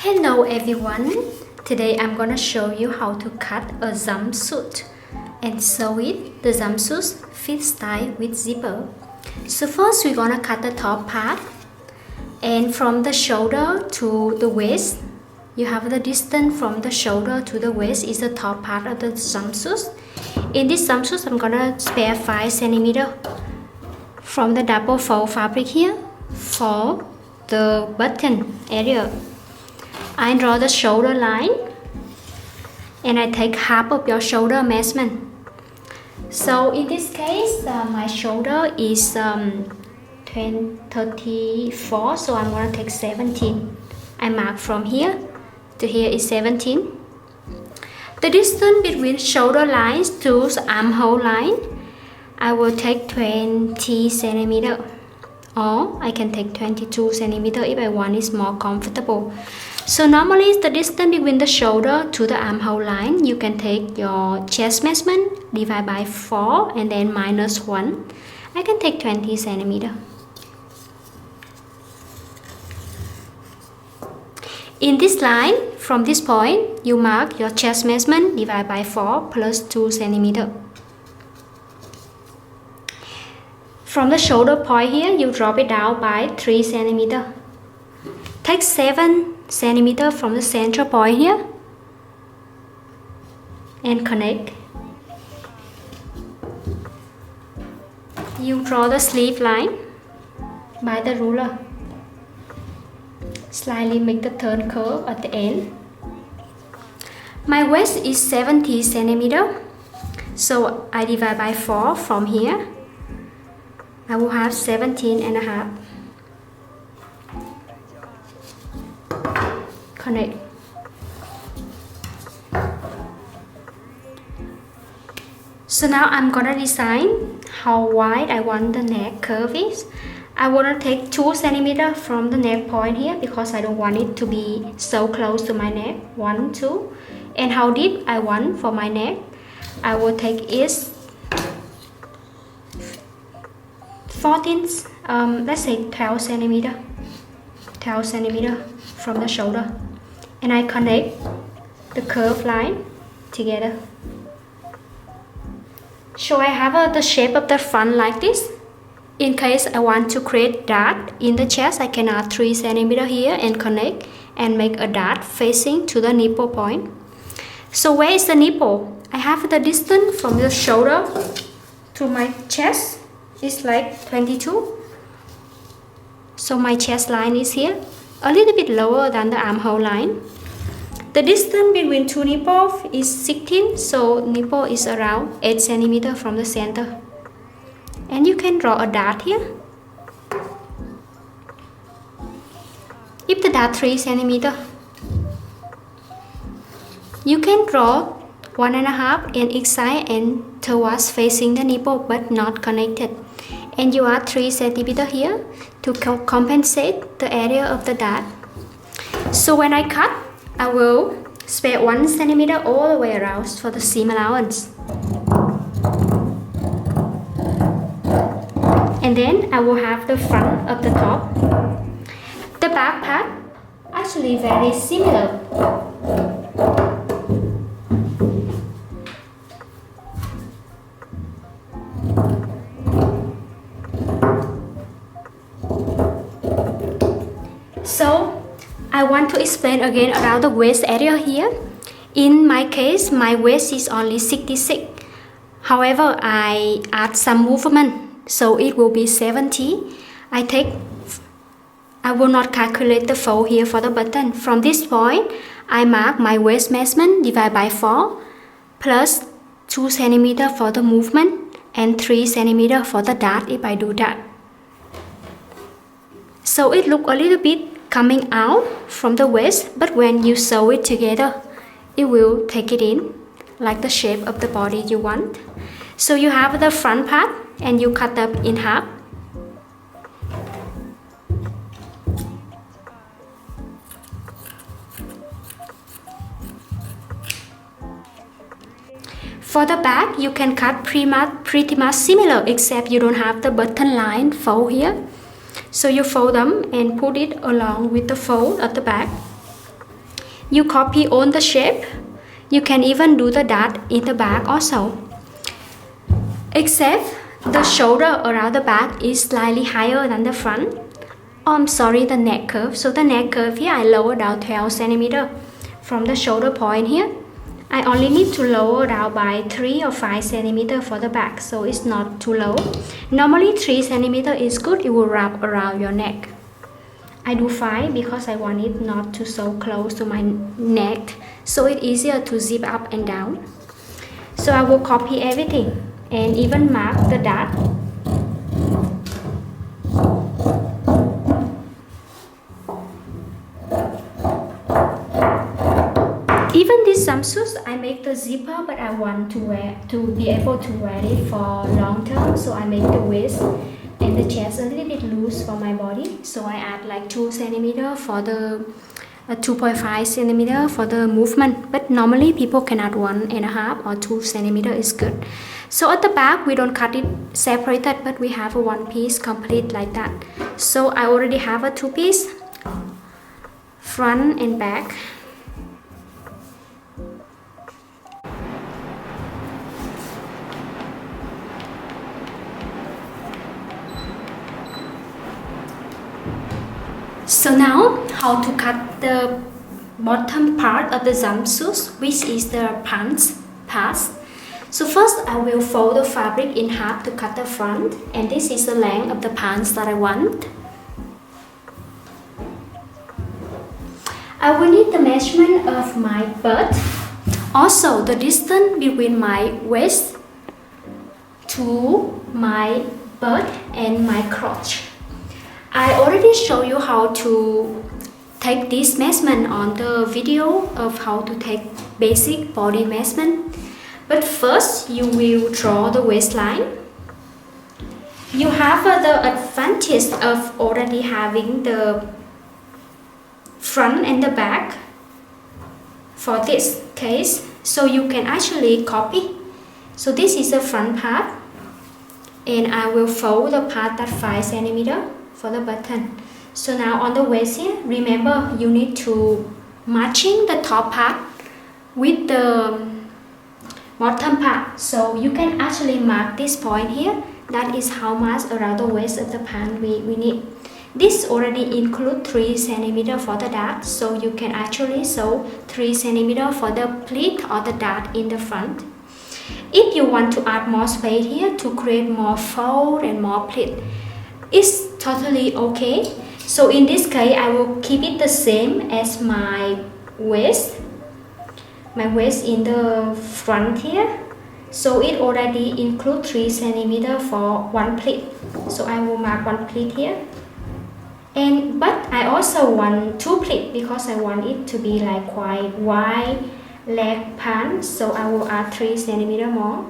Hello everyone, today I'm gonna show you how to cut a jumpsuit and sew it. The jumpsuit fits tight with zipper. So first we're gonna cut the top part, and from the shoulder to the waist, you have the distance from the shoulder to the waist is the top part of the jumpsuit. In this jumpsuit I'm gonna spare 5 cm from the double fold fabric here for the button area. I draw the shoulder line and I take half of your shoulder measurement. So in this case my shoulder is 34, so I'm going to take 17. I mark from here to here is 17. The distance between shoulder lines to armhole line, I will take 20 cm, or I can take 22 cm if I want it more comfortable. So normally the distance between the shoulder to the armhole line, you can take your chest measurement, divide by 4 and then minus 1. I can take 20 cm. In this line, from this point, you mark your chest measurement, divide by 4 plus 2 cm. From the shoulder point here, you drop it down by 3 cm. Take 7 cm from the central point here and connect. You draw the sleeve line by the ruler. Slightly make the turn curve at the end. My waist is 70 cm, so I divide by 4 from here. I will have 17.5. Connect. So now I'm gonna design how wide I want the neck curve is. I wanna take 2 cm from the neck point here because I don't want it to be so close to my neck. 1, 2. And how deep I want for my neck, I will take is 14, let's say 12 cm. 12 cm from the shoulder. And I connect the curved line together. So I have the shape of the front like this. In case I want to create dart in the chest, I can add 3 cm here and connect and make a dart facing to the nipple point. So where is the nipple? I have the distance from the shoulder to my chest is like 22. So my chest line is here, a little bit lower than the armhole line. The distance between two nipples is 16, so nipple is around 8 cm from the center. And you can draw a dart here. If the dart 3 cm, you can draw 1.5 in each side and towards facing the nipple but not connected. And you add 3 cm here to compensate the area of the dart. So when I cut, I will spare 1 cm all the way around for the seam allowance. And then I will have the front of the top. The back part actually very similar. So I want to explain again around the waist area here. In my case, my waist is only 66. However, I add some movement, so it will be 70. I will not calculate the fold here for the button. From this point, I mark my waist measurement, divide by 4, plus 2 cm for the movement and 3 cm for the dart if I do that. So it looks a little bit coming out from the waist, but when you sew it together, it will take it in like the shape of the body you want. So you have the front part and you cut up in half. For the back, you can cut pretty much similar, except you don't have the button line fold here. So you fold them and put it along with the fold at the back. you copy on the shape. You can even do the dot in the back also. Except the shoulder around the back is slightly higher than the front. Oh, I'm sorry, the neck curve. So the neck curve here, I lower down 12 centimeter from the shoulder point here. I only need to lower down by 3 or 5 centimeter for the back, so it's not too low. Normally 3 centimeter is good. It will wrap around your neck. I do 5 because I want it not to so close to my neck, so it's easier to zip up and down. So I will copy everything and even mark the dot. Even this jumpsuit, I make the zipper, but I want to be able to wear it for long term, so I make the waist and the chest a little bit loose for my body. So I add like 2 centimeter for the 2.5 centimeter for the movement, but normally people can add 1.5 or 2 centimeter is good. So at the back we don't cut it separated, but we have a one piece complete like that. So I already have a 2 piece, front and back. So now, how to cut the bottom part of the jumpsuit, which is the pants part. So first I will fold the fabric in half to cut the front, and this is the length of the pants that I want. I will need the measurement of my butt, also the distance between my waist to my butt and my crotch. I already showed you how to take this measurement on the video of how to take basic body measurement. But first you will draw the waistline. You have the advantage of already having the front and the back for this case, so you can actually copy. So this is the front part, and I will fold the part that 5 centimeter for the button. So now on the waist here, remember you need to matching the top part with the bottom part. So you can actually mark this point here. That is how much around the waist of the pant we need. This already include 3 centimeter for the dart, so you can actually sew 3 centimeter for the pleat or the dart in the front. If you want to add more space here to create more fold and more pleat, it's totally okay. So in this case, I will keep it the same as my waist in the front here. So it already include 3 centimeter for one pleat. So I will mark one pleat here. But I also want 2 pleats because I want it to be like quite wide leg pants. So I will add 3 centimeter more.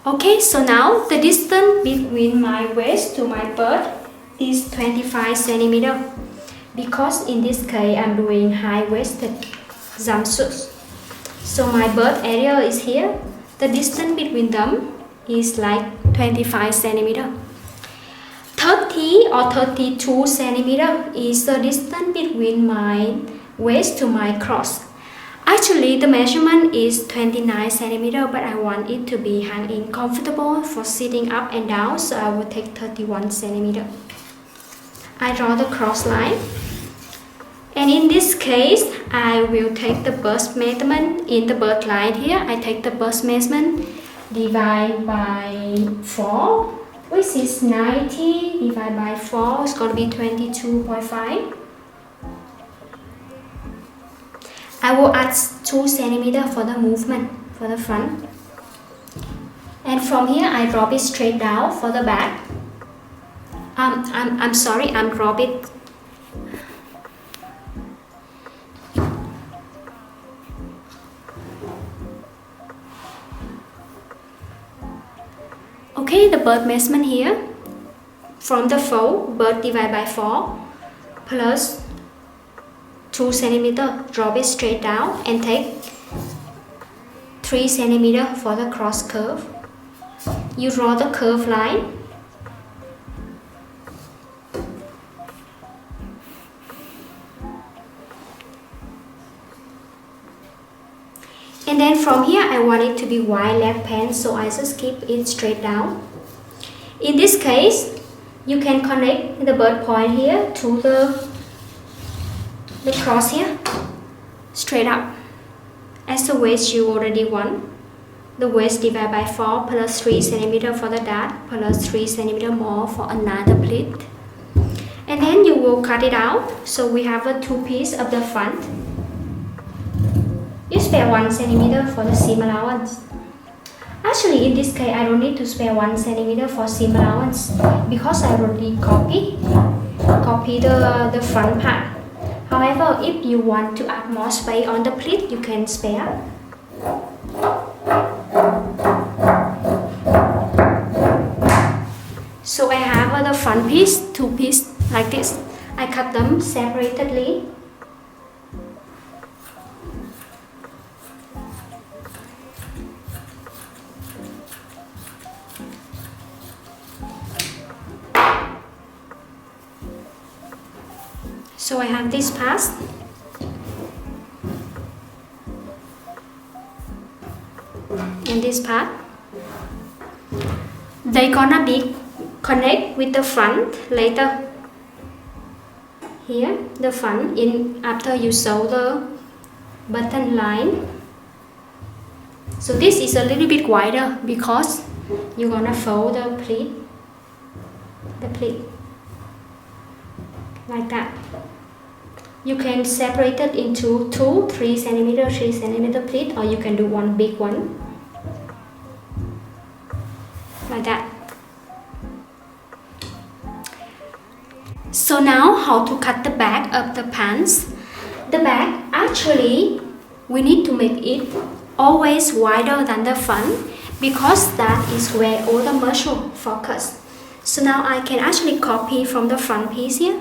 Okay, so now the distance between my waist to my butt is 25 centimeter. Because in this case I'm doing high-waisted jumpsuit. So my butt area is here. The distance between them is like 25 centimeter. 30 or 32 centimeter is the distance between my waist to my crotch. Actually, the measurement is 29 centimeter, but I want it to be hanging comfortable for sitting up and down, so I will take 31 centimeter. I draw the cross line. And in this case, I will take the bust measurement in the bust line here. I take the bust measurement, divide by 4, which is 90, divided by 4, it's going to be 22.5. I will add 2 centimeter for the movement for the front. And from here, I drop it straight down for the back. I'm sorry, I'm drop it. Okay, the butt measurement here. From the fold, butt divided by 4 plus 2 centimeter, drop it straight down and take 3 centimeter for the cross curve. You draw the curve line. And then from here I want it to be wide leg pants, so I just keep it straight down. In this case, you can connect the bird point here to the cross here, straight up. As the waist you already want. The waist divided by 4 plus 3 cm for the dart plus 3 cm more for another pleat. And then you will cut it out. So we have a 2 piece of the front. You spare 1 cm for the seam allowance. Actually, in this case, I don't need to spare 1 cm for seam allowance because I already copy the front part. However, if you want to add more space on the pleat, you can spare. So I have the front piece, 2 pieces like this. I cut them separately. So I have this part. And this part. They're gonna be connect with the front later. Here, the front in after you sew the button line. So this is a little bit wider because you're gonna fold the pleat like that. You can separate it into 2, 3 cm, 3 cm pleat, or you can do one big one like that. So now how to cut the back of the pants. The back, actually we need to make it always wider than the front because that is where all the muscle focus. So now I can actually copy from the front piece here.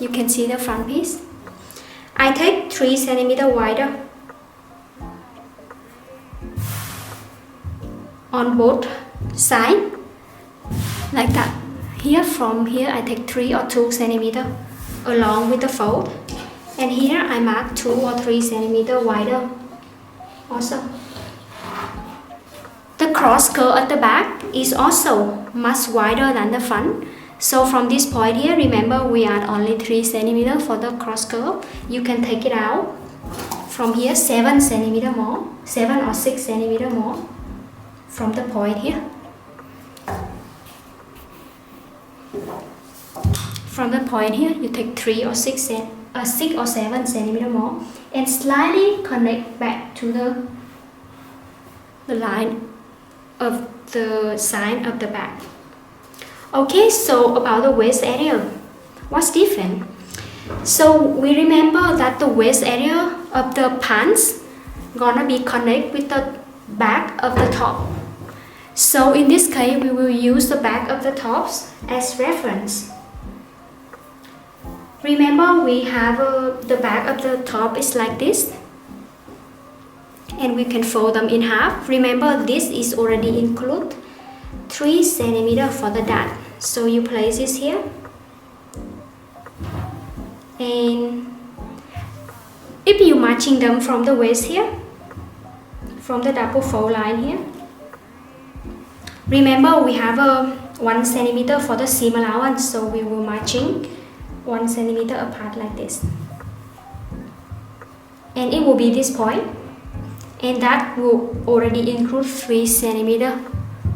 You can see the front piece. I take 3 cm wider on both sides like that. Here, from here I take 3 or 2 cm along with the fold, and here I mark 2 or 3 cm wider also. The cross curve at the back is also much wider than the front. So from this point here, remember we add only 3 cm for the cross curve. You can take it out. From here 7 cm more, 7 or 6 cm more from the point here. From the point here, you take 3 or 6 or 7 cm more and slightly connect back to the line of the side of the back. Okay, so about the waist area, what's different? So we remember that the waist area of the pants gonna be connect with the back of the top. So in this case, we will use the back of the tops as reference. Remember we have the back of the top is like this, and we can fold them in half. Remember this is already include 3 cm for the dart. So you place this here, and if you matching them from the waist here, from the double fold line here, remember we have a 1 cm for the seam allowance, so we will matching 1 cm apart like this, and it will be this point, and that will already include 3 cm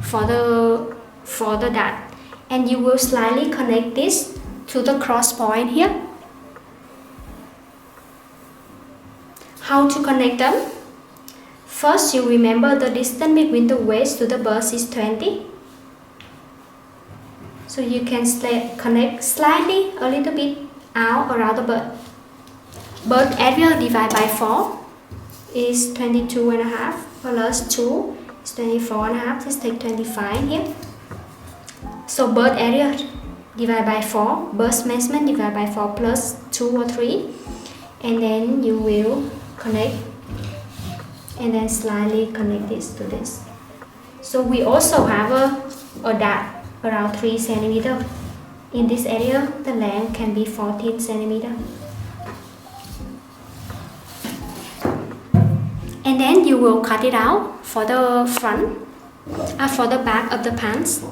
for the dart, and you will slightly connect this to the cross point here. How to connect them? First, you remember the distance between the waist to the bust is 20. So you can connect slightly a little bit out around the butt. Butt area divided by 4 is 22.5 plus 2 is 24.5. Let's take 25 here. So butt area divided by 4, bust measurement divided by 4 plus 2 or 3, and then you will connect and then slightly connect this to this. So we also have a dart around 3 cm. In this area, the length can be 14 cm. and then you will cut it out for the front, for the back of the pants.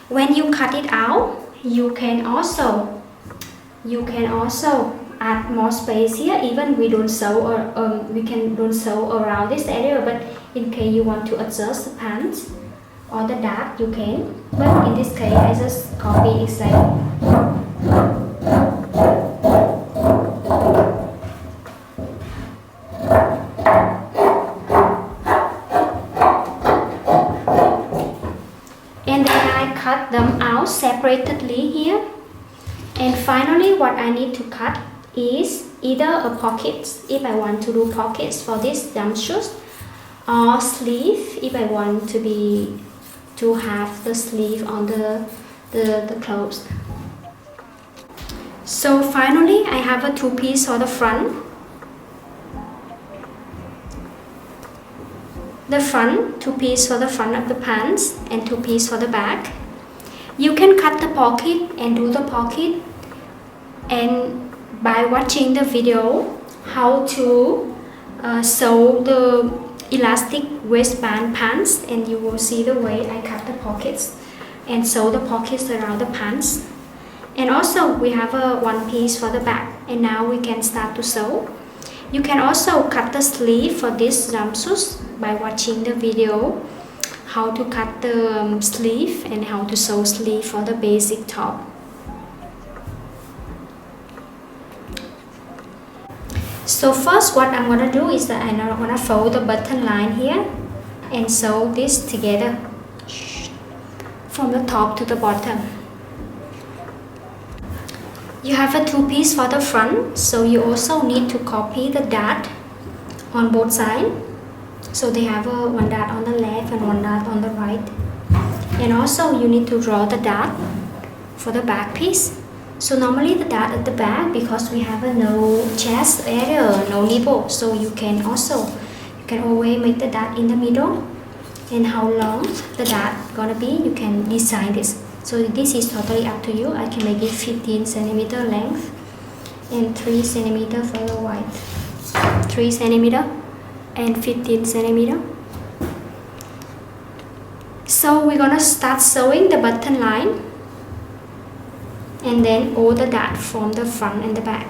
When you cut it out, you can also add more space here. Even we don't sew, or we can don't sew around this area, but in case you want to adjust the pants or the dart, you can. But in this case, I just copy it like. And then I cut them out separately here. And finally, what I need to cut is either a pocket if I want to do pockets for this jumpsuit, or sleeve if I want to have the sleeve on the clothes. So finally, I have a 2-piece for the front. The front, 2-piece for the front of the pants and 2-piece for the back. You can cut the pocket and do the pocket, and by watching the video how to sew the elastic waistband pants, and you will see the way I cut the pockets and sew the pockets around the pants. And also we have a 1-piece for the back, and now we can start to sew. You can also cut the sleeve for this jumpsuit by watching the video how to cut the sleeve and how to sew sleeve for the basic top. So first what I'm gonna do is that I'm gonna fold the button line here and sew this together from the top to the bottom. You have a 2-piece for the front, so you also need to copy the dart on both sides. So they have one dart on the left and one dart on the right. And also you need to draw the dart for the back piece. So normally the dart at the back, because we have a no chest area, no nipple, so you can always make the dart in the middle. And how long the dart gonna be, you can design this. So this is totally up to you. I can make it 15 cm length and 3 cm for the width. 3 cm and 15 cm. So we're gonna start sewing the button line and then all the dart from the front and the back.